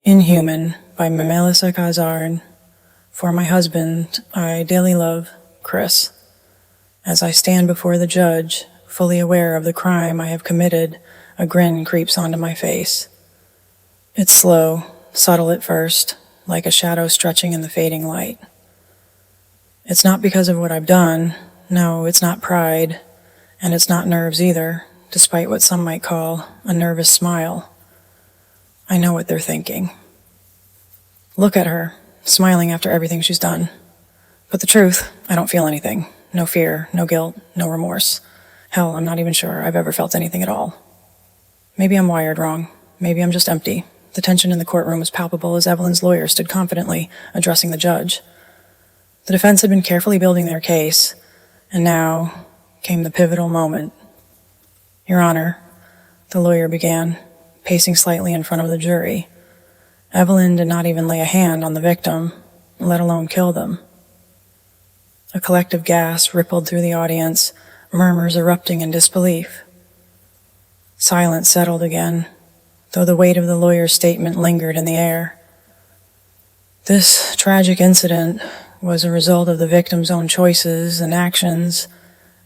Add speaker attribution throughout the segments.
Speaker 1: Inhuman by Melissa Cazarin. For my husband, I dearly love, Chris. As I stand before the judge, fully aware of the crime I have committed, a grin creeps onto my face. It's slow, subtle at first, like a shadow stretching in the fading light. It's not because of what I've done. No, it's not pride, and it's not nerves either, despite what some might call a nervous smile. I know what they're thinking. Look at her, smiling after everything she's done. But the truth, I don't feel anything. No fear, no guilt, no remorse. Hell, I'm not even sure I've ever felt anything at all. Maybe I'm wired wrong. Maybe I'm just empty. The tension in the courtroom was palpable as Evelyn's lawyer stood confidently, addressing the judge. The defense had been carefully building their case, and now came the pivotal moment. Your Honor, the lawyer began, pacing slightly in front of the jury. Evelyn did not even lay a hand on the victim, let alone kill them. A collective gasp rippled through the audience, murmurs erupting in disbelief. Silence settled again, though the weight of the lawyer's statement lingered in the air. This tragic incident was a result of the victim's own choices and actions,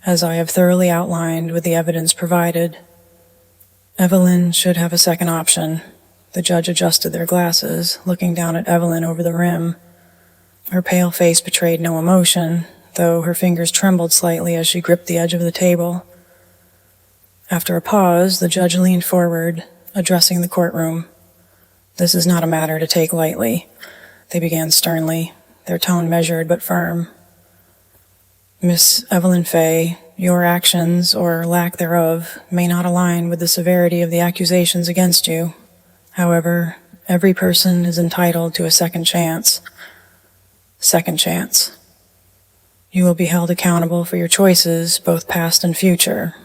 Speaker 1: as I have thoroughly outlined with the evidence provided. Evelyn should have a second option. The judge adjusted their glasses, looking down at Evelyn over the rim. Her pale face betrayed no emotion, though her fingers trembled slightly as she gripped the edge of the table. After a pause, the judge leaned forward, addressing the courtroom. This is not a matter to take lightly, they began sternly, their tone measured but firm. Miss Evelyn Fay, your actions, or lack thereof, may not align with the severity of the accusations against you. However, every person is entitled to a second chance. Second chance. You will be held accountable for your choices, both past and future,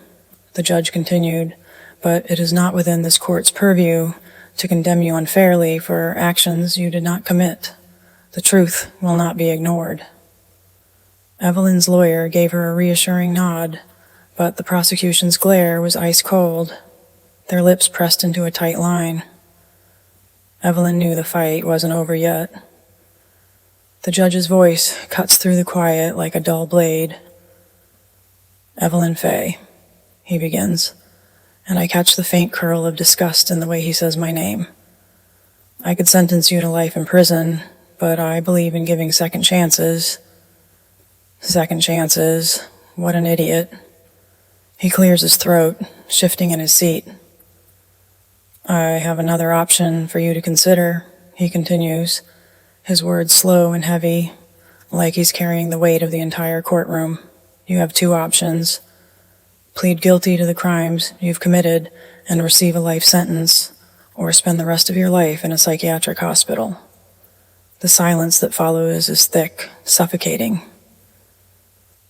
Speaker 1: the judge continued, but it is not within this court's purview to condemn you unfairly for actions you did not commit. The truth will not be ignored. Evelyn's lawyer gave her a reassuring nod, but the prosecution's glare was ice cold, their lips pressed into a tight line. Evelyn knew the fight wasn't over yet. The judge's voice cuts through the quiet like a dull blade. Evelyn Fay, he begins, and I catch the faint curl of disgust in the way he says my name. I could sentence you to life in prison, but I believe in giving second chances. Second chances. What an idiot. He clears his throat, shifting in his seat. I have another option for you to consider, he continues, his words slow and heavy, like he's carrying the weight of the entire courtroom. You have two options. Plead guilty to the crimes you've committed and receive a life sentence, or spend the rest of your life in a psychiatric hospital. The silence that follows is thick, suffocating.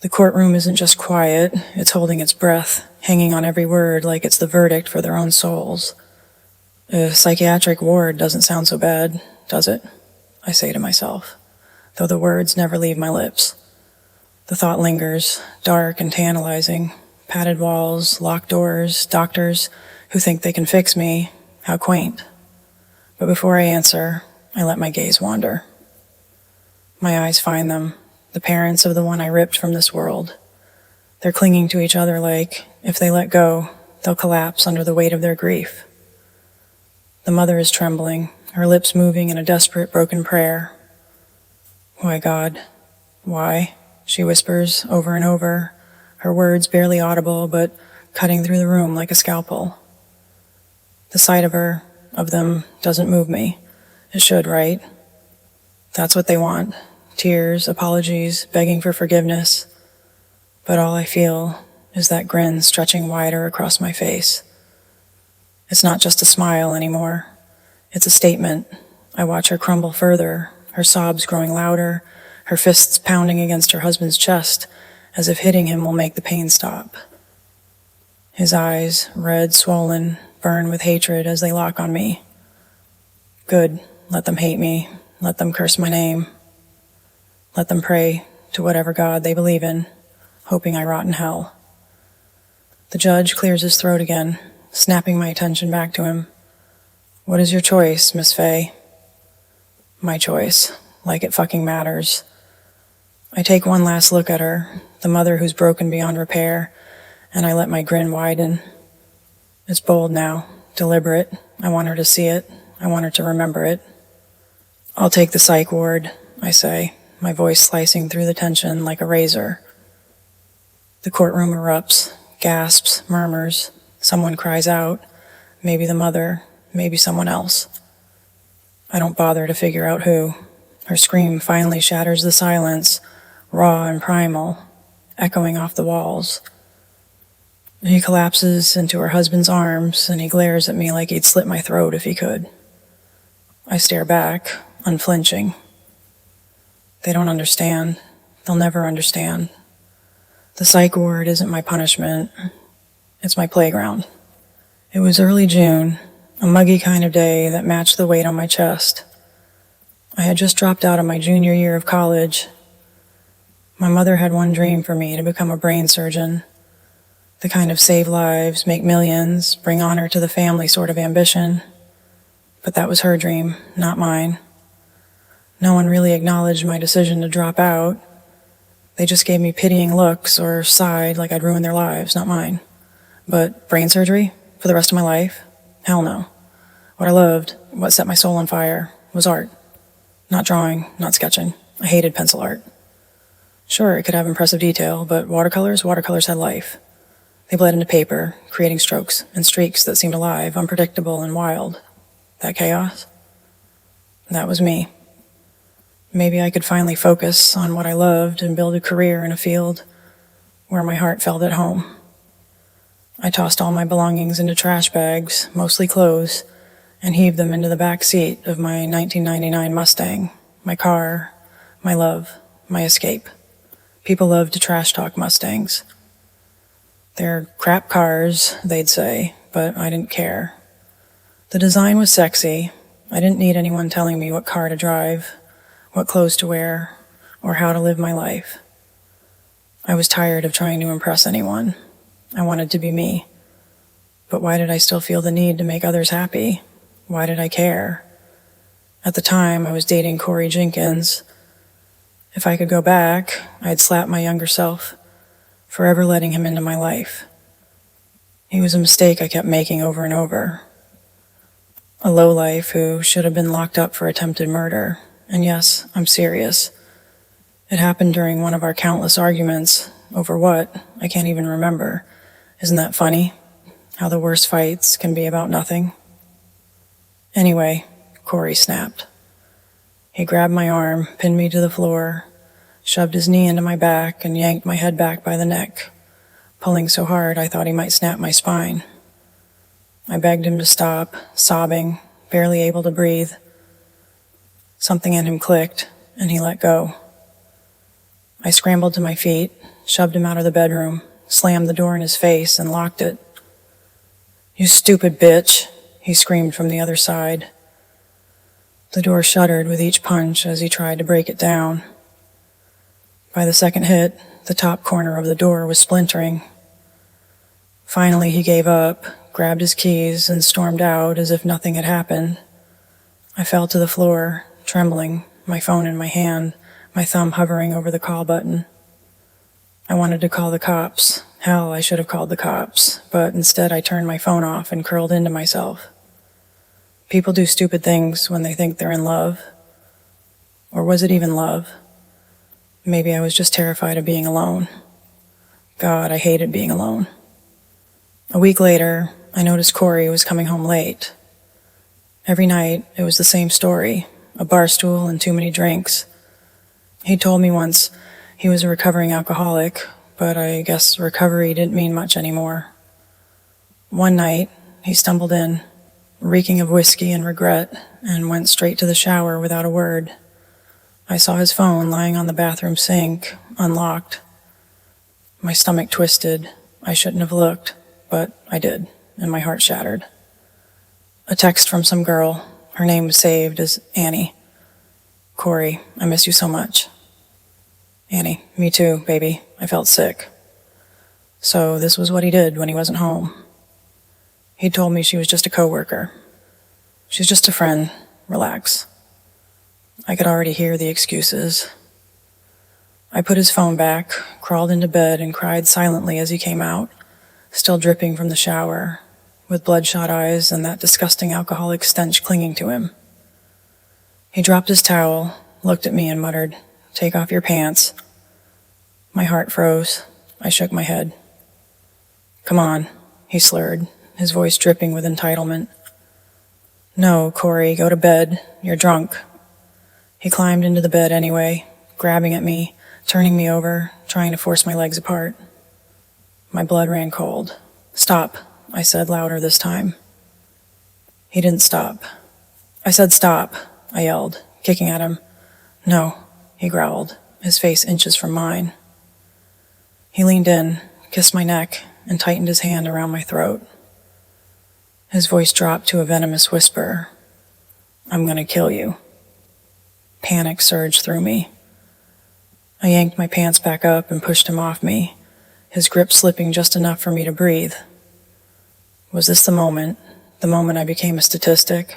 Speaker 1: The courtroom isn't just quiet, it's holding its breath, hanging on every word like it's the verdict for their own souls. A psychiatric ward doesn't sound so bad, does it? I say to myself, though the words never leave my lips. The thought lingers, dark and tantalizing. Padded walls, locked doors, doctors who think they can fix me. How quaint. But before I answer, I let my gaze wander. My eyes find them, the parents of the one I ripped from this world. They're clinging to each other like, if they let go, they'll collapse under the weight of their grief. The mother is trembling, her lips moving in a desperate, broken prayer. Why, God? Why? She whispers over and over, her words barely audible, but cutting through the room like a scalpel. The sight of her, of them, doesn't move me. It should, right? That's what they want. Tears, apologies, begging for forgiveness. But all I feel is that grin stretching wider across my face. It's not just a smile anymore. It's a statement. I watch her crumble further, her sobs growing louder, her fists pounding against her husband's chest, as if hitting him will make the pain stop. His eyes, red, swollen, burn with hatred as they lock on me. Good, let them hate me, let them curse my name. Let them pray to whatever God they believe in, hoping I rot in hell. The judge clears his throat again, snapping my attention back to him. What is your choice, Miss Fay? My choice. Like it fucking matters. I take one last look at her, the mother who's broken beyond repair, and I let my grin widen. It's bold now, deliberate. I want her to see it. I want her to remember it. I'll take the psych ward, I say, my voice slicing through the tension like a razor. The courtroom erupts, gasps, murmurs. Someone cries out. Maybe the mother, maybe someone else. I don't bother to figure out who. Her scream finally shatters the silence, raw and primal, echoing off the walls. He collapses into her husband's arms, and he glares at me like he'd slit my throat if he could. I stare back, unflinching. They don't understand. They'll never understand. The psych ward isn't my punishment. It's my playground. It was early June, a muggy kind of day that matched the weight on my chest. I had just dropped out of my junior year of college. My mother had one dream for me, to become a brain surgeon. The kind of save lives, make millions, bring honor to the family sort of ambition. But that was her dream, not mine. No one really acknowledged my decision to drop out. They just gave me pitying looks or sighed like I'd ruined their lives, not mine. But brain surgery? For the rest of my life? Hell no. What I loved, what set my soul on fire, was art. Not drawing, not sketching. I hated pencil art. Sure, it could have impressive detail, but watercolors had life. They bled into paper, creating strokes and streaks that seemed alive, unpredictable and wild. That chaos? That was me. Maybe I could finally focus on what I loved and build a career in a field where my heart felt at home. I tossed all my belongings into trash bags, mostly clothes, and heaved them into the back seat of my 1999 Mustang, my car, my love, my escape. People love to trash talk Mustangs. They're crap cars, they'd say, but I didn't care. The design was sexy. I didn't need anyone telling me what car to drive, what clothes to wear, or how to live my life. I was tired of trying to impress anyone. I wanted to be me. But why did I still feel the need to make others happy? Why did I care? At the time, I was dating Corey Jenkins. If I could go back, I'd slap my younger self, forever letting him into my life. He was a mistake I kept making over and over. A lowlife who should have been locked up for attempted murder. And yes, I'm serious. It happened during one of our countless arguments. Over what? I can't even remember. Isn't that funny? How the worst fights can be about nothing. Anyway, Corey snapped. He grabbed my arm, pinned me to the floor, shoved his knee into my back, and yanked my head back by the neck, pulling so hard I thought he might snap my spine. I begged him to stop, sobbing, barely able to breathe. Something in him clicked, and he let go. I scrambled to my feet, shoved him out of the bedroom, slammed the door in his face, and locked it. "You stupid bitch," he screamed from the other side. The door shuddered with each punch as he tried to break it down. By the second hit, the top corner of the door was splintering. Finally, he gave up, grabbed his keys, and stormed out as if nothing had happened. I fell to the floor, trembling, my phone in my hand, my thumb hovering over the call button. I wanted to call the cops. Hell, I should have called the cops, but instead I turned my phone off and curled into myself. People do stupid things when they think they're in love. Or was it even love? Maybe I was just terrified of being alone. God, I hated being alone. A week later, I noticed Corey was coming home late. Every night, it was the same story, a bar stool and too many drinks. He told me once he was a recovering alcoholic, but I guess recovery didn't mean much anymore. One night, he stumbled in, reeking of whiskey and regret, and went straight to the shower without a word. I saw his phone lying on the bathroom sink, unlocked. My stomach twisted. I shouldn't have looked, but I did, and my heart shattered. A text from some girl. Her name was saved as Annie. "Corey, I miss you so much." Annie, me too, baby. I felt sick. So this was what he did when he wasn't home. He told me she was just a coworker. She's just a friend. Relax. I could already hear the excuses. I put his phone back, crawled into bed, and cried silently as he came out, still dripping from the shower, with bloodshot eyes and that disgusting alcoholic stench clinging to him. He dropped his towel, looked at me, and muttered, "Take off your pants." My heart froze. I shook my head. "Come on," he slurred, his voice dripping with entitlement. "No, Corey, go to bed. You're drunk." He climbed into the bed anyway, grabbing at me, turning me over, trying to force my legs apart. My blood ran cold. "Stop," I said louder this time. He didn't stop. "I said stop," I yelled, kicking at him. "No," he growled, his face inches from mine. He leaned in, kissed my neck, and tightened his hand around my throat. His voice dropped to a venomous whisper. "I'm gonna kill you." Panic surged through me. I yanked my pants back up and pushed him off me, his grip slipping just enough for me to breathe. Was this the moment I became a statistic?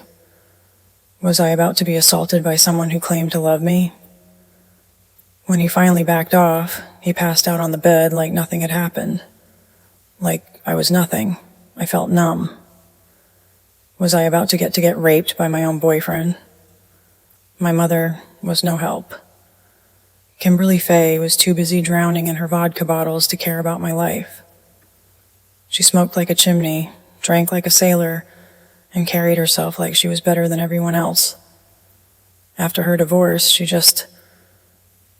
Speaker 1: Was I about to be assaulted by someone who claimed to love me? When he finally backed off, he passed out on the bed like nothing had happened. Like I was nothing. I felt numb. Was I about to get raped by my own boyfriend? My mother was no help. Kimberly Faye was too busy drowning in her vodka bottles to care about my life. She smoked like a chimney, drank like a sailor, and carried herself like she was better than everyone else. After her divorce, she just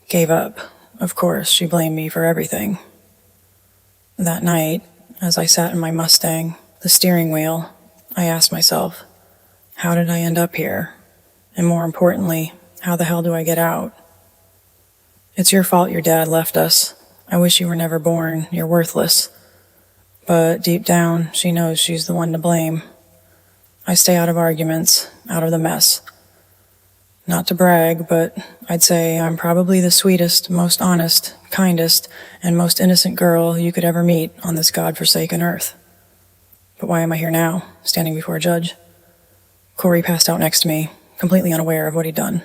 Speaker 1: gave up. Of course, she blamed me for everything. That night, as I sat in my Mustang, the steering wheel, I asked myself, how did I end up here? And more importantly, how the hell do I get out? It's your fault your dad left us. I wish you were never born. You're worthless. But deep down, she knows she's the one to blame. I stay out of arguments, out of the mess. Not to brag, but I'd say I'm probably the sweetest, most honest, kindest, and most innocent girl you could ever meet on this godforsaken earth. But why am I here now, standing before a judge? Corey passed out next to me, completely unaware of what he'd done.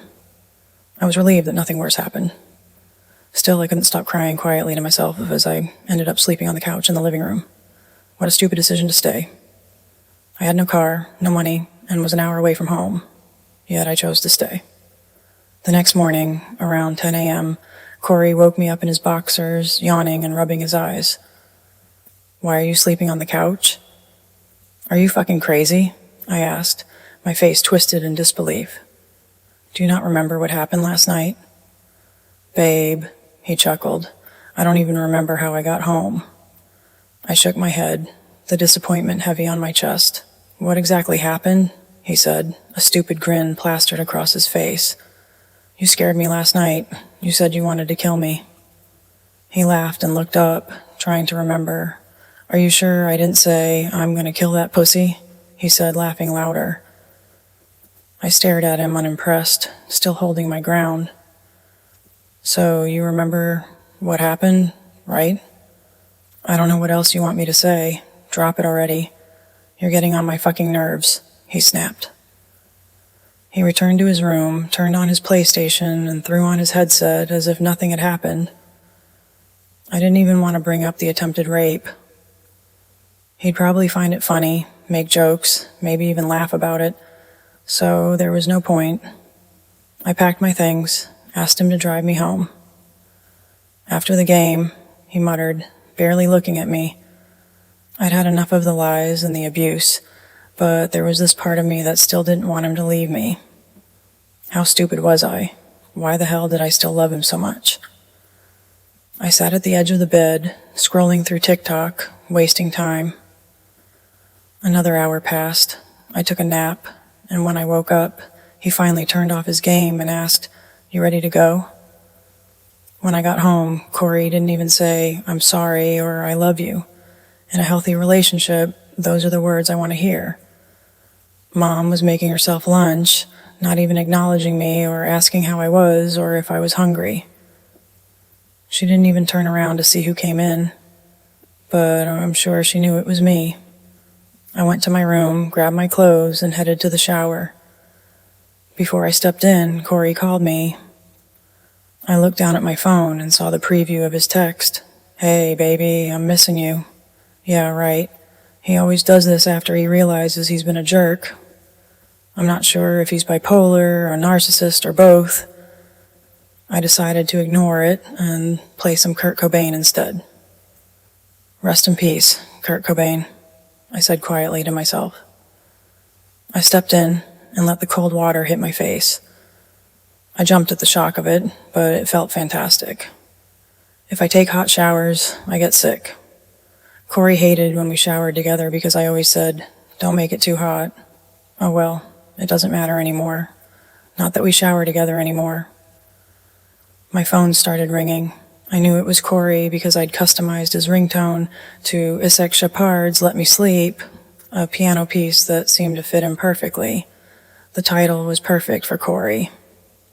Speaker 1: I was relieved that nothing worse happened. Still, I couldn't stop crying quietly to myself as I ended up sleeping on the couch in the living room. What a stupid decision to stay. I had no car, no money, and was an hour away from home. Yet I chose to stay. The next morning, around 10 a.m., Corey woke me up in his boxers, yawning and rubbing his eyes. "Why are you sleeping on the couch?" "Are you fucking crazy?" I asked, my face twisted in disbelief. "Do you not remember what happened last night?" "Babe," he chuckled, "I don't even remember how I got home." I shook my head, the disappointment heavy on my chest. "What exactly happened?" he said, a stupid grin plastered across his face. "You scared me last night. You said you wanted to kill me." He laughed and looked up, trying to remember. "Are you sure I didn't say, 'I'm gonna kill that pussy'?" he said, laughing louder. I stared at him unimpressed, still holding my ground. "So you remember what happened, right?" "I don't know what else you want me to say. Drop it already. You're getting on my fucking nerves," he snapped. He returned to his room, turned on his PlayStation, and threw on his headset as if nothing had happened. I didn't even want to bring up the attempted rape. He'd probably find it funny, make jokes, maybe even laugh about it, so there was no point. I packed my things, asked him to drive me home. "After the game," he muttered, barely looking at me. I'd had enough of the lies and the abuse, but there was this part of me that still didn't want him to leave me. How stupid was I? Why the hell did I still love him so much? I sat at the edge of the bed, scrolling through TikTok, wasting time. Another hour passed. I took a nap, and when I woke up, he finally turned off his game and asked, "You ready to go?" When I got home, Corey didn't even say, "I'm sorry" or "I love you." In a healthy relationship, those are the words I want to hear. Mom was making herself lunch, not even acknowledging me or asking how I was or if I was hungry. She didn't even turn around to see who came in, but I'm sure she knew it was me. I went to my room, grabbed my clothes, and headed to the shower. Before I stepped in, Corey called me. I looked down at my phone and saw the preview of his text. "Hey, baby, I'm missing you." Yeah, right. He always does this after he realizes he's been a jerk. I'm not sure if he's bipolar, a narcissist, or both. I decided to ignore it and play some Kurt Cobain instead. "Rest in peace, Kurt Cobain," I said quietly to myself. I stepped in and let the cold water hit my face. I jumped at the shock of it, but it felt fantastic. If I take hot showers, I get sick. Corey hated when we showered together because I always said, "Don't make it too hot." Oh well, it doesn't matter anymore. Not that we shower together anymore. My phone started ringing. I knew it was Corey because I'd customized his ringtone to Isaac Chapard's "Let Me Sleep," a piano piece that seemed to fit him perfectly. The title was perfect for Corey.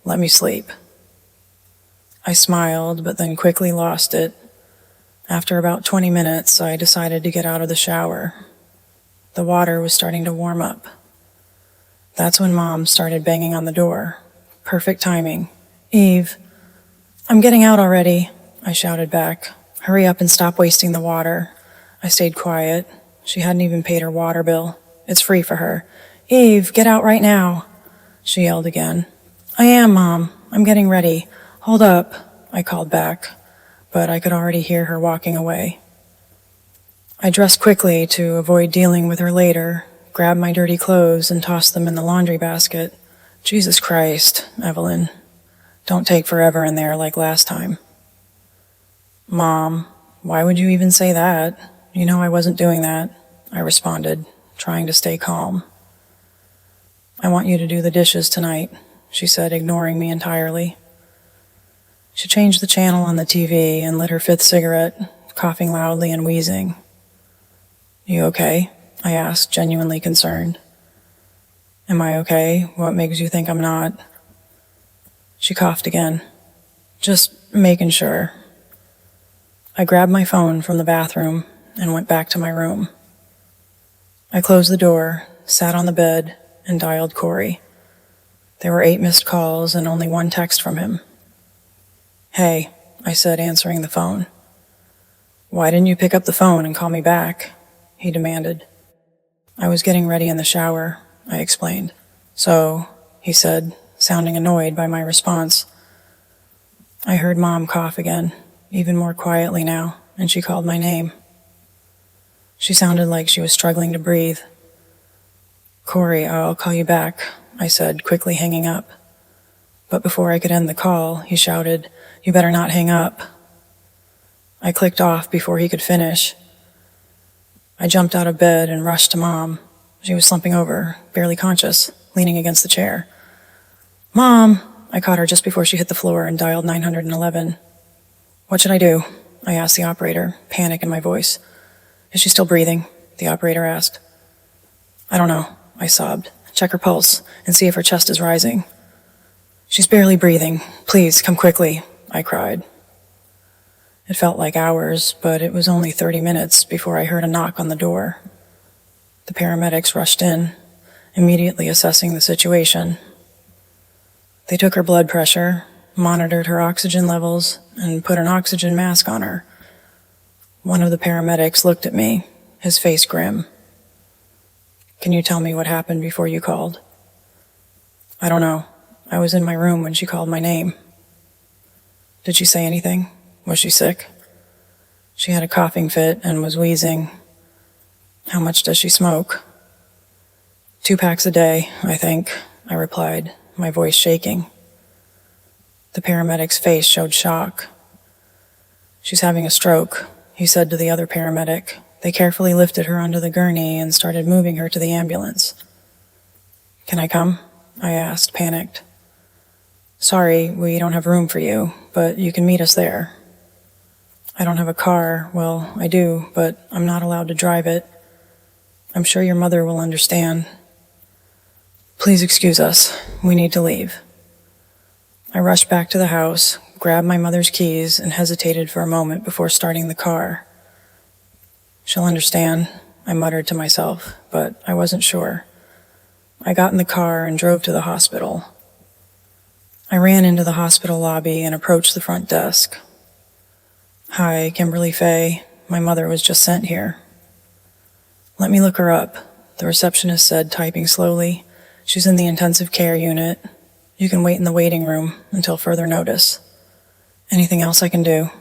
Speaker 1: Let me sleep. I smiled, but then quickly lost it. After about 20 minutes, I decided to get out of the shower. The water was starting to warm up. That's when Mom started banging on the door. Perfect timing. "Eve." "I'm getting out already," I shouted back. "Hurry up and stop wasting the water." I stayed quiet. She hadn't even paid her water bill. It's free for her. "Eve, get out right now," she yelled again. "I am, Mom. I'm getting ready. Hold up," I called back, but I could already hear her walking away. I dressed quickly to avoid dealing with her later, grabbed my dirty clothes and tossed them in the laundry basket. Jesus Christ, Evelyn. Don't take forever in there like last time. "Mom, why would you even say that? You know I wasn't doing that," I responded, trying to stay calm. "I want you to do the dishes tonight," she said, ignoring me entirely. She changed the channel on the TV and lit her fifth cigarette, coughing loudly and wheezing. "You okay?" I asked, genuinely concerned. "Am I okay? What makes you think I'm not?" She coughed again. "Just making sure." I grabbed my phone from the bathroom and went back to my room. I closed the door, sat on the bed, and dialed Corey. There were 8 missed calls and only 1 text from him. "Hey," I said, answering the phone. "Why didn't you pick up the phone and call me back?" he demanded. "I was getting ready in the shower," I explained. "So," he said, sounding annoyed by my response. I heard Mom cough again, even more quietly now, and she called my name. She sounded like she was struggling to breathe. "Corey, I'll call you back," I said, quickly hanging up. But before I could end the call, he shouted, "You better not hang up." I clicked off before he could finish. I jumped out of bed and rushed to Mom. She was slumping over, barely conscious, leaning against the chair. "Mom!" I caught her just before she hit the floor and dialed 911. "What should I do?" I asked the operator, panic in my voice. "Is she still breathing?" the operator asked. "I don't know," I sobbed. "Check her pulse and see if her chest is rising." "She's barely breathing. Please, come quickly," I cried. It felt like hours, but it was only 30 minutes before I heard a knock on the door. The paramedics rushed in, immediately assessing the situation. They took her blood pressure, monitored her oxygen levels, and put an oxygen mask on her. One of the paramedics looked at me, his face grim. "Can you tell me what happened before you called?" "I don't know. I was in my room when she called my name." "Did she say anything? Was she sick?" "She had a coughing fit and was wheezing." "How much does she smoke?" 2 packs a day, I think," I replied, my voice shaking. The paramedic's face showed shock. "She's having a stroke," he said to the other paramedic. They carefully lifted her onto the gurney and started moving her to the ambulance. "Can I come?" I asked, panicked. "Sorry, we don't have room for you, but you can meet us there." "I don't have a car. Well, I do, but I'm not allowed to drive it. I'm sure your mother will understand." "Please excuse us. We need to leave." I rushed back to the house, grabbed my mother's keys, and hesitated for a moment before starting the car. "She'll understand," I muttered to myself, but I wasn't sure. I got in the car and drove to the hospital. I ran into the hospital lobby and approached the front desk. "Hi, Kimberly Fay. My mother was just sent here." "Let me look her up," the receptionist said, typing slowly. "She's in the intensive care unit. You can wait in the waiting room until further notice." "Anything else I can do?"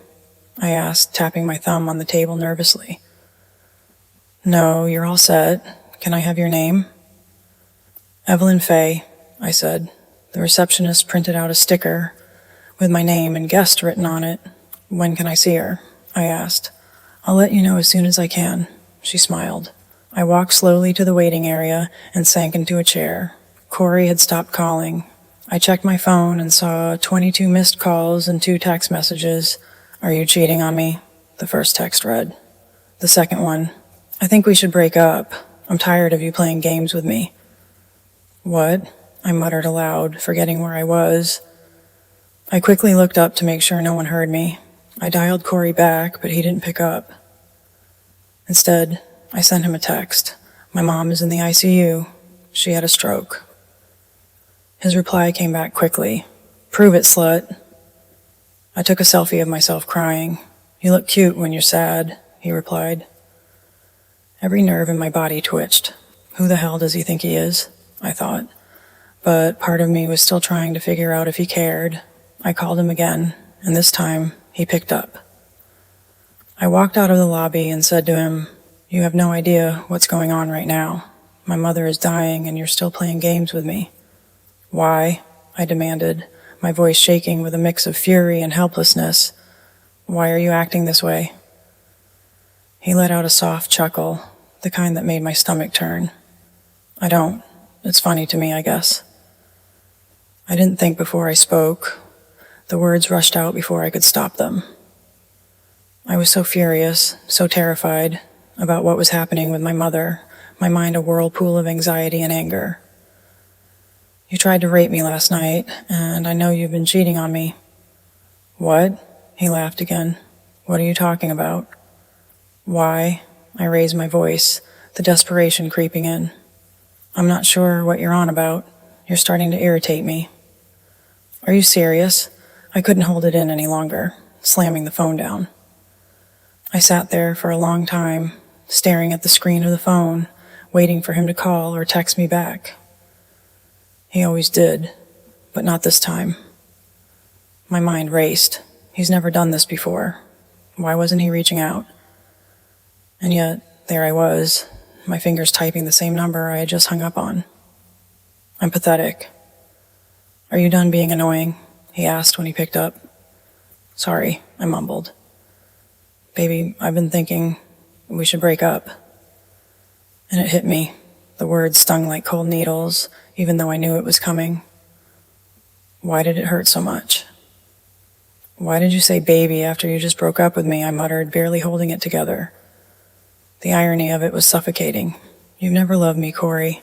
Speaker 1: I asked, tapping my thumb on the table nervously. "No, you're all set. Can I have your name?" "Evelyn Fay," I said. The receptionist printed out a sticker with my name and guest written on it. "When can I see her?" I asked. "I'll let you know as soon as I can," she smiled. I walked slowly to the waiting area and sank into a chair. Corey had stopped calling. I checked my phone and saw 22 missed calls and 2 text messages. "Are you cheating on me?" the first text read. The second one, "I think we should break up. I'm tired of you playing games with me." "What?" I muttered aloud, forgetting where I was. I quickly looked up to make sure no one heard me. I dialed Corey back, but he didn't pick up. Instead, I sent him a text. "My mom is in the ICU. She had a stroke." His reply came back quickly. "Prove it, slut." I took a selfie of myself crying. "You look cute when you're sad," he replied. Every nerve in my body twitched. Who the hell does he think he is? I thought. But part of me was still trying to figure out if he cared. I called him again, and this time he picked up. I walked out of the lobby and said to him, "You have no idea what's going on right now. My mother is dying and you're still playing games with me." "Why?" I demanded, my voice shaking with a mix of fury and helplessness. "Why are you acting this way?" He let out a soft chuckle, the kind that made my stomach turn. "I don't. It's funny to me, I guess." I didn't think before I spoke. The words rushed out before I could stop them. I was so furious, so terrified about what was happening with my mother, my mind a whirlpool of anxiety and anger. "You tried to rape me last night, and I know you've been cheating on me." "What?" He laughed again. "What are you talking about?" "Why?" I raised my voice, the desperation creeping in. "I'm not sure what you're on about. You're starting to irritate me." "Are you serious?" I couldn't hold it in any longer, slamming the phone down. I sat there for a long time, staring at the screen of the phone, waiting for him to call or text me back. He always did, but not this time. My mind raced. He's never done this before. Why wasn't he reaching out? And yet, there I was, my fingers typing the same number I had just hung up on. I'm pathetic. "Are you done being annoying?" he asked when he picked up. "Sorry," I mumbled. "Baby, I've been thinking we should break up." And it hit me. The words stung like cold needles, even though I knew it was coming. Why did it hurt so much? "Why did you say baby after you just broke up with me?" I muttered, barely holding it together. The irony of it was suffocating. "You've never loved me, Corey.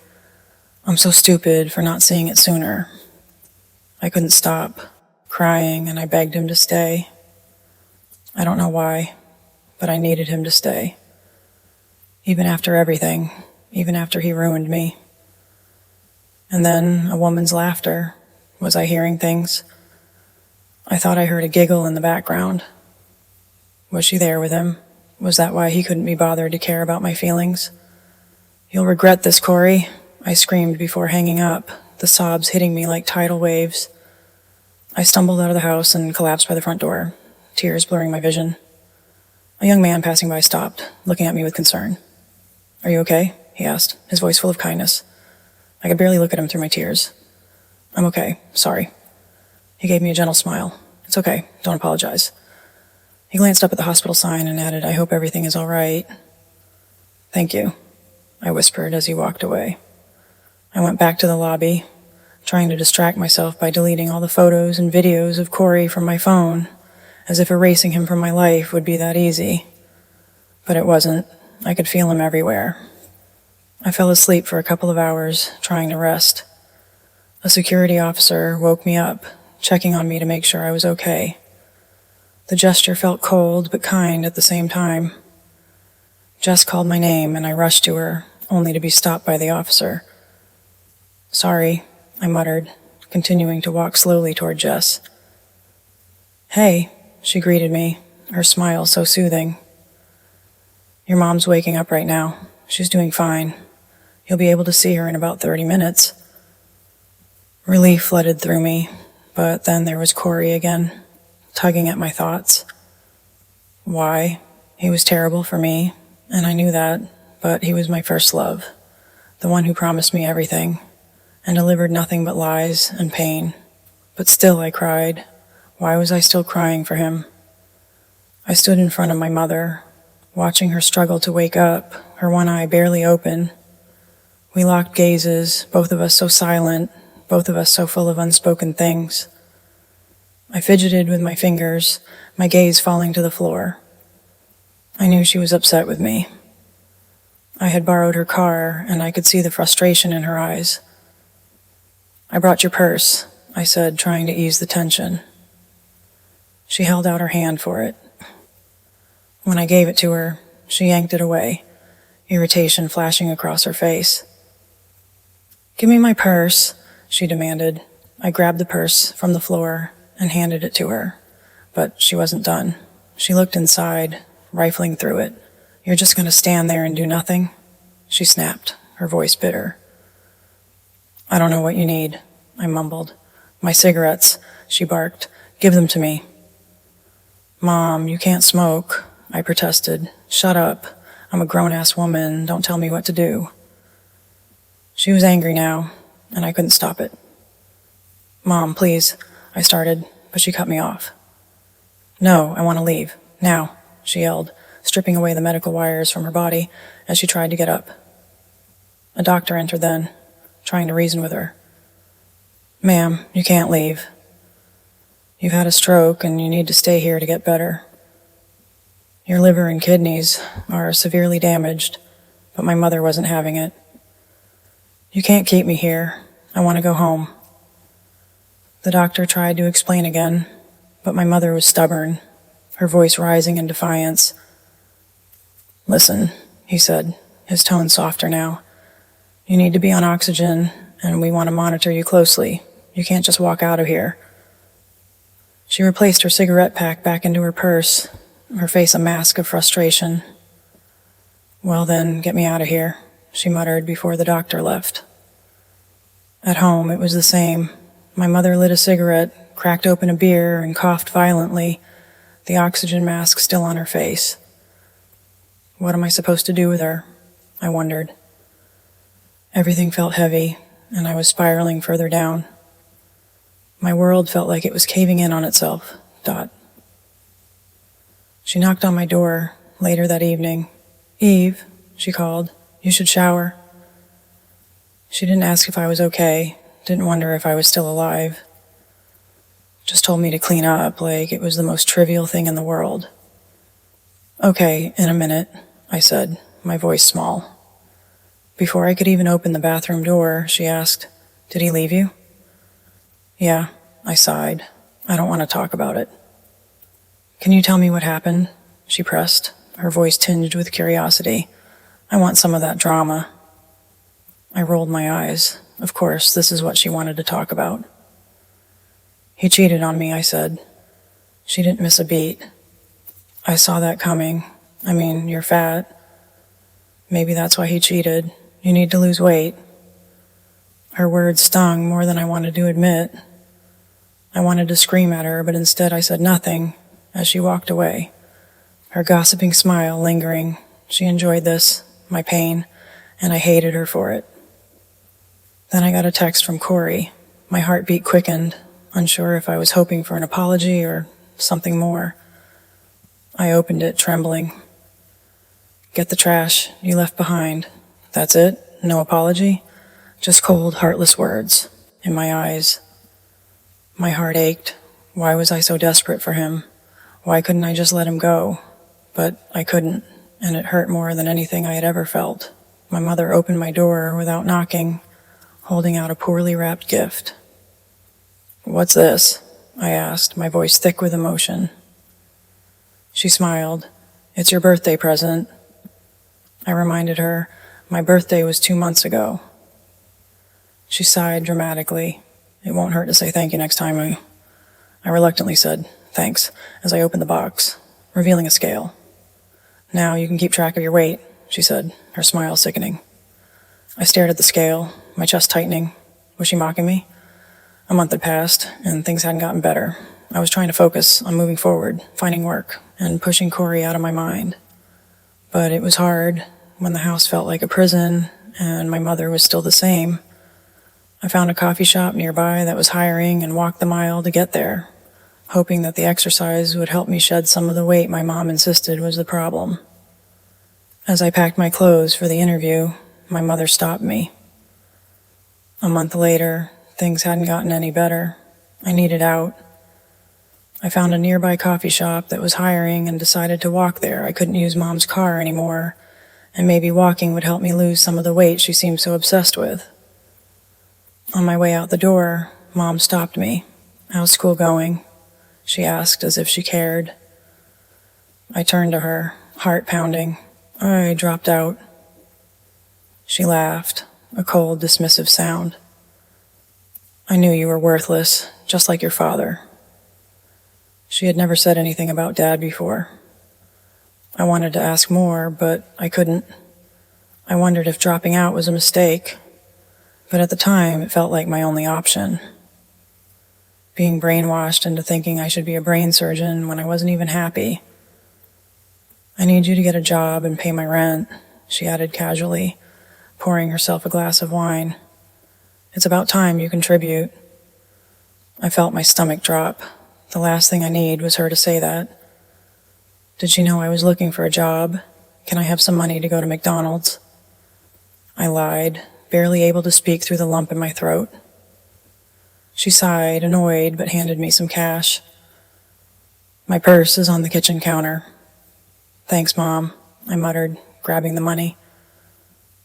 Speaker 1: I'm so stupid for not seeing it sooner." I couldn't stop crying, and I begged him to stay. I don't know why, but I needed him to stay. Even after everything, even after he ruined me. And then a woman's laughter. Was I hearing things? I thought I heard a giggle in the background. Was she there with him? Was that why he couldn't be bothered to care about my feelings? "You'll regret this, Corey," I screamed before hanging up, the sobs hitting me like tidal waves. I stumbled out of the house and collapsed by the front door, tears blurring my vision. A young man passing by stopped, looking at me with concern. "Are you okay?" he asked, his voice full of kindness. I could barely look at him through my tears. "I'm okay, sorry." He gave me a gentle smile. "It's okay, don't apologize." He glanced up at the hospital sign and added, "I hope everything is all right." "Thank you," I whispered as he walked away. I went back to the lobby, trying to distract myself by deleting all the photos and videos of Corey from my phone, as if erasing him from my life would be that easy. But it wasn't. I could feel him everywhere. I fell asleep for a couple of hours, trying to rest. A security officer woke me up, checking on me to make sure I was okay. The gesture felt cold but kind at the same time. Jess called my name and I rushed to her, only to be stopped by the officer. "Sorry," I muttered, continuing to walk slowly toward Jess. "Hey," she greeted me, her smile so soothing. "Your mom's waking up right now. She's doing fine. You'll be able to see her in about 30 minutes. Relief flooded through me, but then there was Corey again, tugging at my thoughts. Why? He was terrible for me, and I knew that, but he was my first love, the one who promised me everything, and delivered nothing but lies and pain. But still I cried. Why was I still crying for him? I stood in front of my mother, watching her struggle to wake up, her one eye barely open. We locked gazes, both of us so silent, both of us so full of unspoken things. I fidgeted with my fingers, my gaze falling to the floor. I knew she was upset with me. I had borrowed her car, and I could see the frustration in her eyes. "I brought your purse," I said, trying to ease the tension. She held out her hand for it. When I gave it to her, she yanked it away, irritation flashing across her face. "Give me my purse," she demanded. I grabbed the purse from the floor and handed it to her, but she wasn't done. She looked inside, rifling through it. "You're just going to stand there and do nothing?" she snapped, her voice bitter. "I don't know what you need," I mumbled. "My cigarettes," she barked. "Give them to me." "Mom, you can't smoke," I protested. "Shut up. I'm a grown-ass woman. Don't tell me what to do." She was angry now, and I couldn't stop it. "Mom, please," I started, but she cut me off. "No, I want to leave. Now," she yelled, stripping away the medical wires from her body as she tried to get up. A doctor entered then, trying to reason with her. "Ma'am, you can't leave. You've had a stroke and you need to stay here to get better. Your liver and kidneys are severely damaged, but my mother wasn't having it. You can't keep me here. I want to go home." The doctor tried to explain again, but my mother was stubborn, her voice rising in defiance. "Listen," he said, his tone softer now. "You need to be on oxygen, and we want to monitor you closely. You can't just walk out of here." She replaced her cigarette pack back into her purse, her face a mask of frustration. "Well then, get me out of here," she muttered before the doctor left. At home, it was the same. My mother lit a cigarette, cracked open a beer, and coughed violently, the oxygen mask still on her face. What am I supposed to do with her? I wondered. Everything felt heavy, and I was spiraling further down. My world felt like it was caving in on itself. She knocked on my door later that evening. "Eve," she called, "you should shower." She didn't ask if I was okay, didn't wonder if I was still alive. Just told me to clean up like it was the most trivial thing in the world. "Okay, in a minute," I said, my voice small. Before I could even open the bathroom door, she asked, "Did he leave you?" "Yeah," I sighed. "I don't want to talk about it." "Can you tell me what happened?" she pressed, her voice tinged with curiosity. "I want some of that drama." I rolled my eyes. Of course, this is what she wanted to talk about. "He cheated on me," I said. She didn't miss a beat. "I saw that coming. I mean, you're fat. Maybe that's why he cheated. You need to lose weight." Her words stung more than I wanted to admit. I wanted to scream at her, but instead I said nothing as she walked away, her gossiping smile lingering. She enjoyed this, my pain, and I hated her for it. Then I got a text from Corey. My heartbeat quickened, unsure if I was hoping for an apology or something more. I opened it, trembling. "Get the trash you left behind. That's it? No apology?" Just cold, heartless words in my eyes. My heart ached. Why was I so desperate for him? Why couldn't I just let him go? But I couldn't, and it hurt more than anything I had ever felt. My mother opened my door without knocking, holding out a poorly wrapped gift. "What's this?" I asked, my voice thick with emotion. She smiled. "It's your birthday present." I reminded her, my birthday was 2 months ago. She sighed dramatically. It won't hurt to say thank you next time. I reluctantly said, thanks, as I opened the box, revealing a scale. Now you can keep track of your weight, she said, her smile sickening. I stared at the scale, my chest tightening. Was she mocking me? A month had passed, and things hadn't gotten better. I was trying to focus on moving forward, finding work, and pushing Corey out of my mind. But it was hard when the house felt like a prison, and my mother was still the same. I found a coffee shop nearby that was hiring and walked the mile to get there, hoping that the exercise would help me shed some of the weight my mom insisted was the problem. As I packed my clothes for the interview, my mother stopped me. A month later, things hadn't gotten any better. I needed out. I found a nearby coffee shop that was hiring and decided to walk there. I couldn't use Mom's car anymore, and maybe walking would help me lose some of the weight she seemed so obsessed with. On my way out the door, Mom stopped me. How's school going? She asked as if she cared. I turned to her, heart pounding. I dropped out. She laughed, a cold, dismissive sound. I knew you were worthless, just like your father. She had never said anything about Dad before. I wanted to ask more, but I couldn't. I wondered if dropping out was a mistake, but at the time it felt like my only option. Being brainwashed into thinking I should be a brain surgeon when I wasn't even happy. I need you to get a job and pay my rent, she added casually, pouring herself a glass of wine. It's about time you contribute. I felt my stomach drop. The last thing I need was her to say that. Did she know I was looking for a job? Can I have some money to go to McDonald's? I lied, barely able to speak through the lump in my throat. She sighed, annoyed, but handed me some cash. My purse is on the kitchen counter. Thanks, Mom, I muttered, grabbing the money.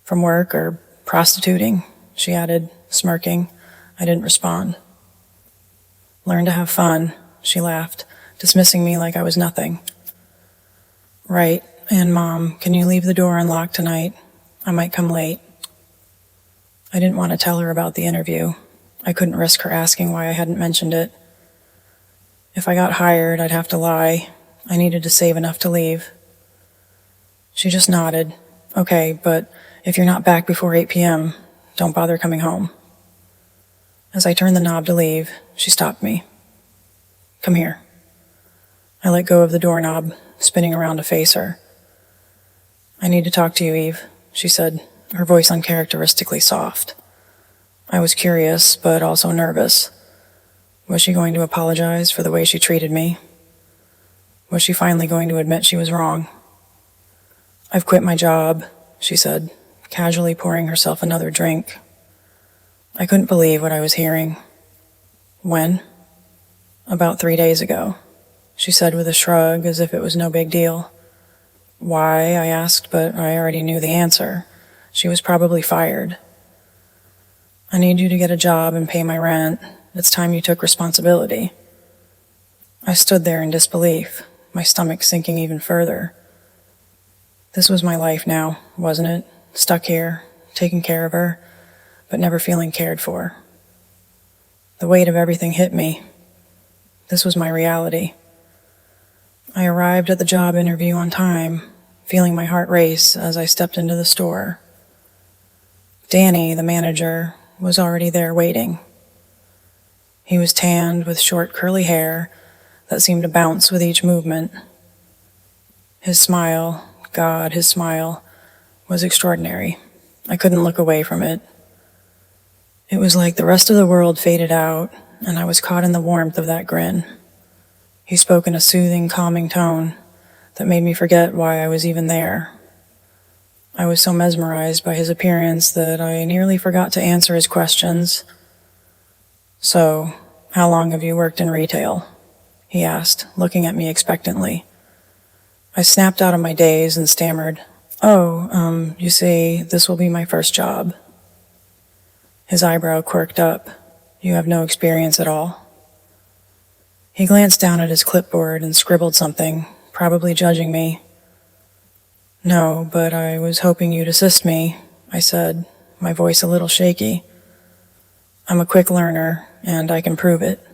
Speaker 1: From work or prostituting, she added, smirking. I didn't respond. Learn to have fun, she laughed, dismissing me like I was nothing. Right, and Mom, can you leave the door unlocked tonight? I might come late. I didn't want to tell her about the interview. I couldn't risk her asking why I hadn't mentioned it. If I got hired, I'd have to lie. I needed to save enough to leave. She just nodded. Okay, but if you're not back before 8 p.m., don't bother coming home. As I turned the knob to leave, she stopped me. Come here. I let go of the doorknob, spinning around to face her. I need to talk to you, Eve, she said, her voice uncharacteristically soft. I was curious, but also nervous. Was she going to apologize for the way she treated me? Was she finally going to admit she was wrong? I've quit my job, she said, casually pouring herself another drink. I couldn't believe what I was hearing. When? About 3 days ago, she said with a shrug as if it was no big deal. Why, I asked, but I already knew the answer. She was probably fired. I need you to get a job and pay my rent. It's time you took responsibility. I stood there in disbelief, my stomach sinking even further. This was my life now, wasn't it? Stuck here, taking care of her, but never feeling cared for. The weight of everything hit me. This was my reality. I arrived at the job interview on time, feeling my heart race as I stepped into the store. Danny, the manager, was already there waiting. He was tanned with short curly hair that seemed to bounce with each movement. His smile, God, his smile, was extraordinary. I couldn't look away from it. It was like the rest of the world faded out, and I was caught in the warmth of that grin. He spoke in a soothing, calming tone that made me forget why I was even there. I was so mesmerized by his appearance that I nearly forgot to answer his questions. So, how long have you worked in retail? He asked, looking at me expectantly. I snapped out of my daze and stammered, you see, this will be my first job. His eyebrow quirked up. You have no experience at all? He glanced down at his clipboard and scribbled something, probably judging me. No, but I was hoping you'd assist me, I said, my voice a little shaky. I'm a quick learner, and I can prove it.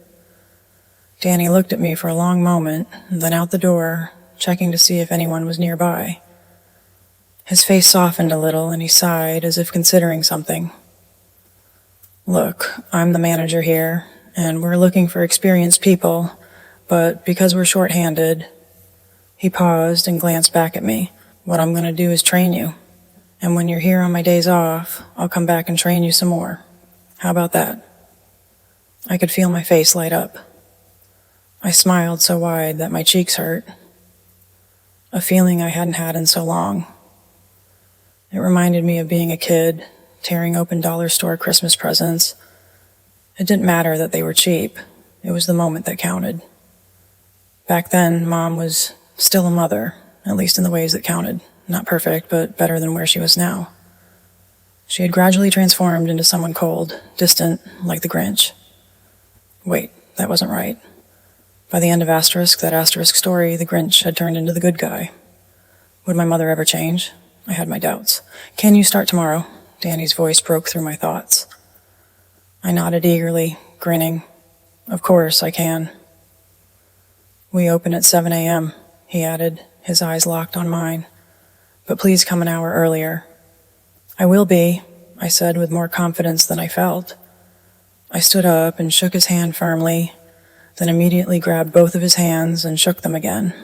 Speaker 1: Danny looked at me for a long moment, then out the door, checking to see if anyone was nearby. His face softened a little and he sighed as if considering something. Look, I'm the manager here, and we're looking for experienced people, but because we're short-handed, he paused and glanced back at me. What I'm going to do is train you, and when you're here on my days off, I'll come back and train you some more. How about that? I could feel my face light up. I smiled so wide that my cheeks hurt. A feeling I hadn't had in so long. It reminded me of being a kid, tearing open dollar store Christmas presents. It didn't matter that they were cheap. It was the moment that counted. Back then, Mom was still a mother, at least in the ways that counted. Not perfect, but better than where she was now. She had gradually transformed into someone cold, distant, like the Grinch. Wait, that wasn't right. By the end of that Asterisk story, the Grinch had turned into the good guy. Would my mother ever change? I had my doubts. Can you start tomorrow? Danny's voice broke through my thoughts. I nodded eagerly, grinning. Of course, I can. We open at 7 a.m., he added, his eyes locked on mine. But please come an hour earlier. I will be, I said with more confidence than I felt. I stood up and shook his hand firmly, then immediately grabbed both of his hands and shook them again.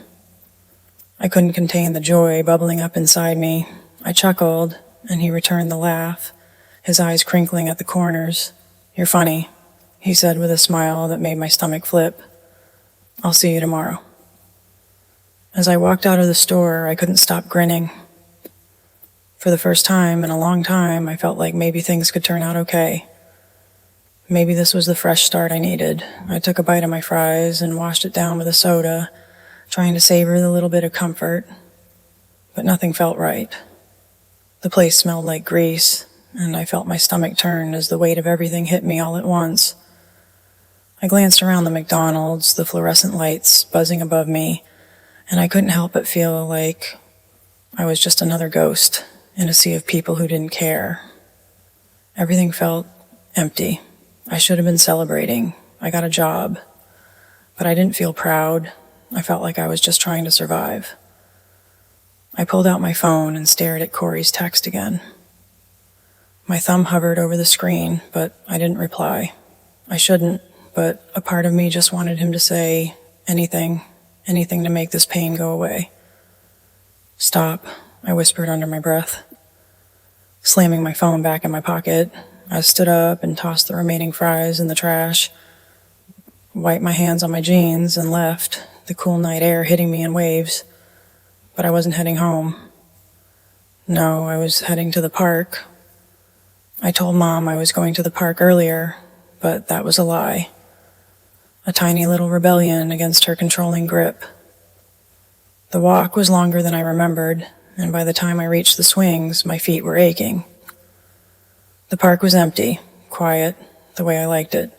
Speaker 1: I couldn't contain the joy bubbling up inside me. I chuckled, and he returned the laugh, his eyes crinkling at the corners. You're funny, he said with a smile that made my stomach flip. I'll see you tomorrow. As I walked out of the store, I couldn't stop grinning. For the first time in a long time, I felt like maybe things could turn out okay. Maybe this was the fresh start I needed. I took a bite of my fries and washed it down with a soda, trying to savor the little bit of comfort, but nothing felt right. The place smelled like grease, and I felt my stomach turn as the weight of everything hit me all at once. I glanced around the McDonald's, the fluorescent lights buzzing above me, and I couldn't help but feel like I was just another ghost in a sea of people who didn't care. Everything felt empty. I should have been celebrating. I got a job, but I didn't feel proud. I felt like I was just trying to survive. I pulled out my phone and stared at Corey's text again. My thumb hovered over the screen, but I didn't reply. I shouldn't, but a part of me just wanted him to say anything to make this pain go away. Stop, I whispered under my breath. Slamming my phone back in my pocket, I stood up and tossed the remaining fries in the trash, wiped my hands on my jeans, and left, the cool night air hitting me in waves. But I wasn't heading home. No, I was heading to the park. I told Mom I was going to the park earlier, but that was a lie. A tiny little rebellion against her controlling grip. The walk was longer than I remembered, and by the time I reached the swings, my feet were aching. The park was empty, quiet, the way I liked it.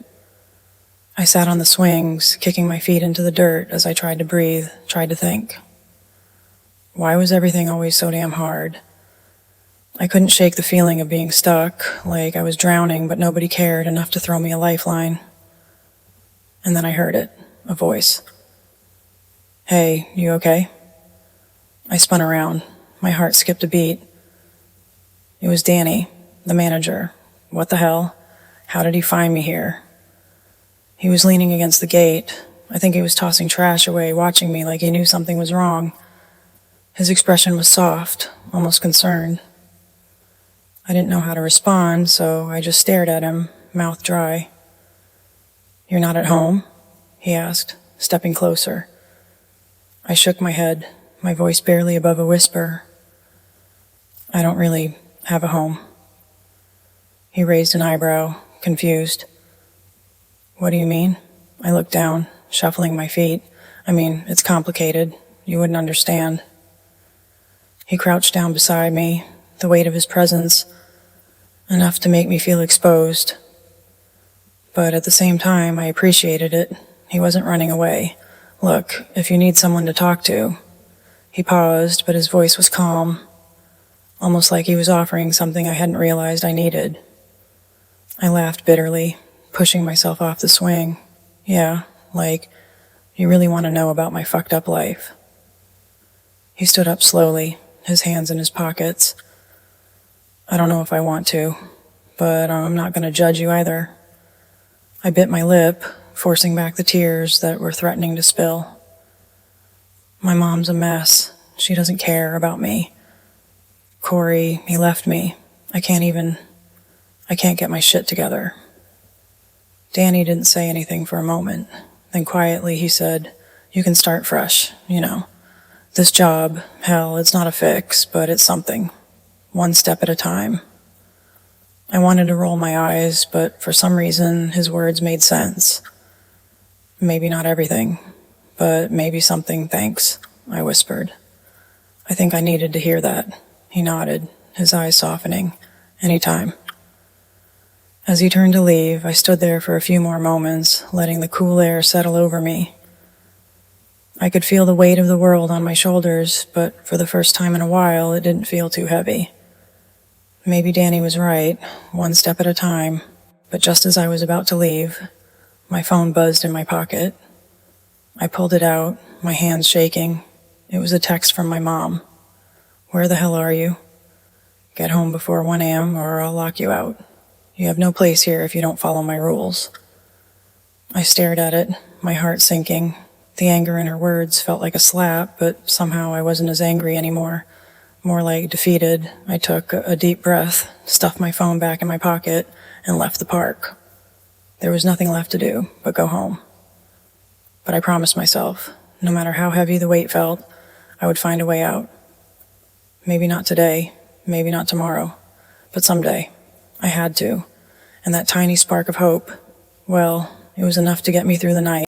Speaker 1: I sat on the swings, kicking my feet into the dirt as I tried to breathe, tried to think. Why was everything always so damn hard? I couldn't shake the feeling of being stuck, like I was drowning but nobody cared enough to throw me a lifeline. And then I heard it, a voice. Hey, you okay? I spun around. My heart skipped a beat. It was Danny, the manager. What the hell? How did he find me here? He was leaning against the gate. I think he was tossing trash away, watching me like he knew something was wrong. His expression was soft, almost concerned. I didn't know how to respond, so I just stared at him, mouth dry. You're not at home? He asked, stepping closer. I shook my head, my voice barely above a whisper. I don't really have a home. He raised an eyebrow, confused. What do you mean? I looked down, shuffling my feet. It's complicated. You wouldn't understand. He crouched down beside me, the weight of his presence, enough to make me feel exposed. But at the same time, I appreciated it. He wasn't running away. Look, if you need someone to talk to. He paused, but his voice was calm, almost like he was offering something I hadn't realized I needed. I laughed bitterly, pushing myself off the swing. Yeah, like, you really want to know about my fucked up life. He stood up slowly, his hands in his pockets. I don't know if I want to, but I'm not going to judge you either. I bit my lip, forcing back the tears that were threatening to spill. My mom's a mess. She doesn't care about me. Corey, he left me. I can't get my shit together. Danny didn't say anything for a moment. Then quietly he said, "You can start fresh, you know. This job, hell, it's not a fix, but it's something. One step at a time." I wanted to roll my eyes, but for some reason his words made sense. "Maybe not everything, but maybe something, thanks," I whispered. I think I needed to hear that. He nodded, his eyes softening. "Anytime." As he turned to leave, I stood there for a few more moments, letting the cool air settle over me. I could feel the weight of the world on my shoulders, but for the first time in a while, it didn't feel too heavy. Maybe Danny was right, one step at a time, but just as I was about to leave, my phone buzzed in my pocket. I pulled it out, my hands shaking. It was a text from my mom. "Where the hell are you? Get home before 1 a.m. or I'll lock you out. You have no place here if you don't follow my rules." I stared at it, my heart sinking. The anger in her words felt like a slap, but somehow I wasn't as angry anymore. More like defeated. I took a deep breath, stuffed my phone back in my pocket, and left the park. There was nothing left to do but go home. But I promised myself, no matter how heavy the weight felt, I would find a way out. Maybe not today, maybe not tomorrow, but someday. I had to. And that tiny spark of hope, well, it was enough to get me through the night.